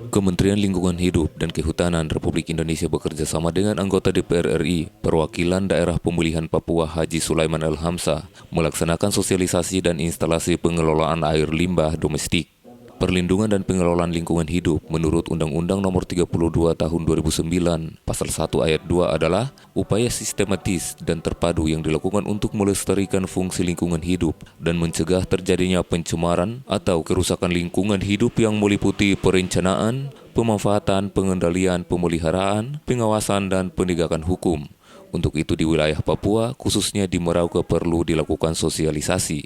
Kementerian Lingkungan Hidup dan Kehutanan Republik Indonesia bekerja sama dengan anggota DPR RI, Perwakilan Daerah Pemulihan Papua Haji Sulaiman Al-Hamsa, melaksanakan sosialisasi dan instalasi pengelolaan air limbah domestik. Perlindungan dan pengelolaan lingkungan hidup menurut Undang-Undang Nomor 32 Tahun 2009, Pasal 1 Ayat 2 adalah upaya sistematis dan terpadu yang dilakukan untuk melestarikan fungsi lingkungan hidup dan mencegah terjadinya pencemaran atau kerusakan lingkungan hidup yang meliputi perencanaan, pemanfaatan, pengendalian, pemeliharaan, pengawasan, dan penegakan hukum. Untuk itu di wilayah Papua, khususnya di Merauke perlu dilakukan sosialisasi.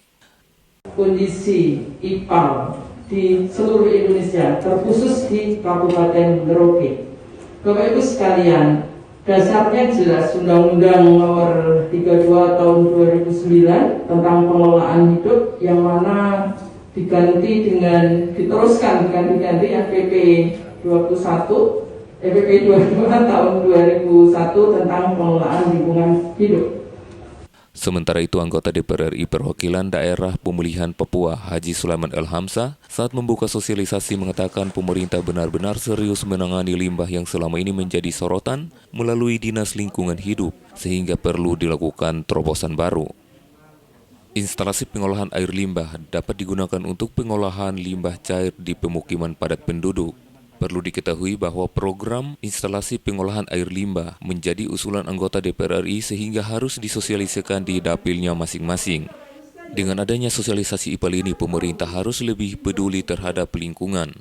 Kondisi IPAL di seluruh Indonesia, terkhusus di Kabupaten Merauke. Bapak Ibu sekalian, dasarnya jelas Undang-Undang Nomor 32 Tahun 2009 tentang pengelolaan hidup yang mana diteruskan dengan diganti FPP 22 Tahun 2001 tentang pengelolaan lingkungan hidup. Sementara itu, anggota DPR RI Perwakilan Daerah Pemulihan Papua Haji Sulaiman Al-Hamsa saat membuka sosialisasi mengatakan pemerintah benar-benar serius menangani limbah yang selama ini menjadi sorotan melalui Dinas Lingkungan Hidup, sehingga perlu dilakukan terobosan baru. Instalasi pengolahan air limbah dapat digunakan untuk pengolahan limbah cair di pemukiman padat penduduk. Perlu diketahui bahwa program instalasi pengolahan air limbah menjadi usulan anggota DPR RI sehingga harus disosialisasikan di dapilnya masing-masing. Dengan adanya sosialisasi IPAL ini, pemerintah harus lebih peduli terhadap lingkungan.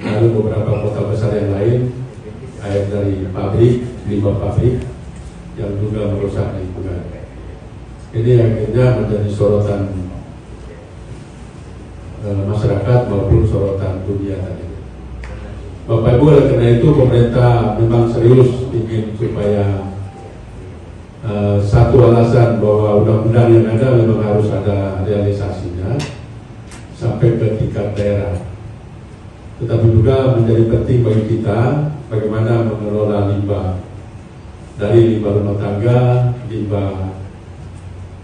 Lalu beberapa kota besar yang lain, air dari pabrik, limbah pabrik, yang juga merusak lingkungan. Ini akhirnya menjadi sorotan masyarakat maupun sorotan dunia tadi. Bapak Ibu, oleh karena itu pemerintah memang serius ingin supaya satu alasan bahwa undang-undang yang ada memang harus ada realisasinya sampai ke tingkat daerah. Tetapi juga menjadi penting bagi kita bagaimana mengelola limbah, dari limbah rumah tangga, limbah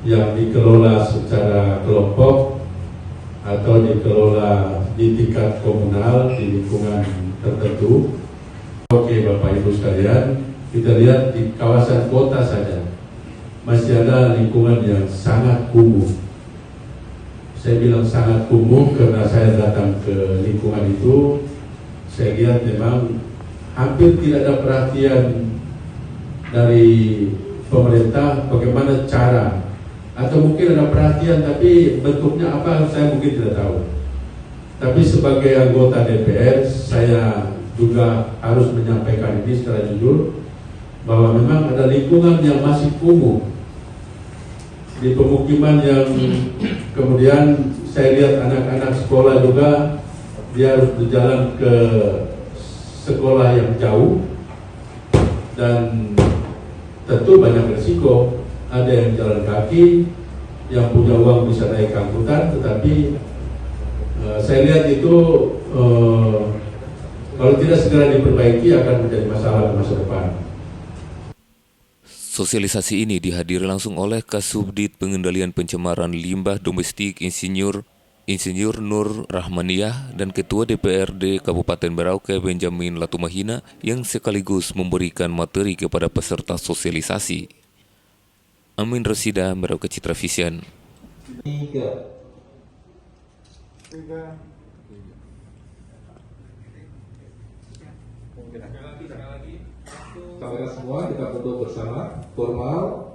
yang dikelola secara kelompok atau dikelola di tingkat komunal di lingkungan tertentu. Oke Bapak Ibu sekalian, kita lihat di kawasan kota saja masih ada lingkungan yang sangat kumuh. Saya bilang sangat kumuh karena saya datang ke lingkungan itu, saya lihat memang hampir tidak ada perhatian dari pemerintah bagaimana cara, atau mungkin ada perhatian tapi bentuknya apa saya mungkin tidak tahu. Tapi sebagai anggota DPR, saya juga harus menyampaikan ini secara jujur bahwa memang ada lingkungan yang masih kumuh di pemukiman yang kemudian saya lihat anak-anak sekolah juga dia harus berjalan ke sekolah yang jauh dan tentu banyak risiko. Ada yang jalan kaki, yang punya uang bisa naik angkutan, tetapi saya lihat itu kalau tidak segera diperbaiki akan menjadi masalah di masa depan. Sosialisasi ini dihadiri langsung oleh Kasubdit Pengendalian Pencemaran Limbah Domestik Insinyur Nur Rahmaniah dan Ketua DPRD Kabupaten Merauke Benjamin Latumahina yang sekaligus memberikan materi kepada peserta sosialisasi. Amin Rosida, Merauke Citra Vision. Saudara semua, kita foto bersama formal.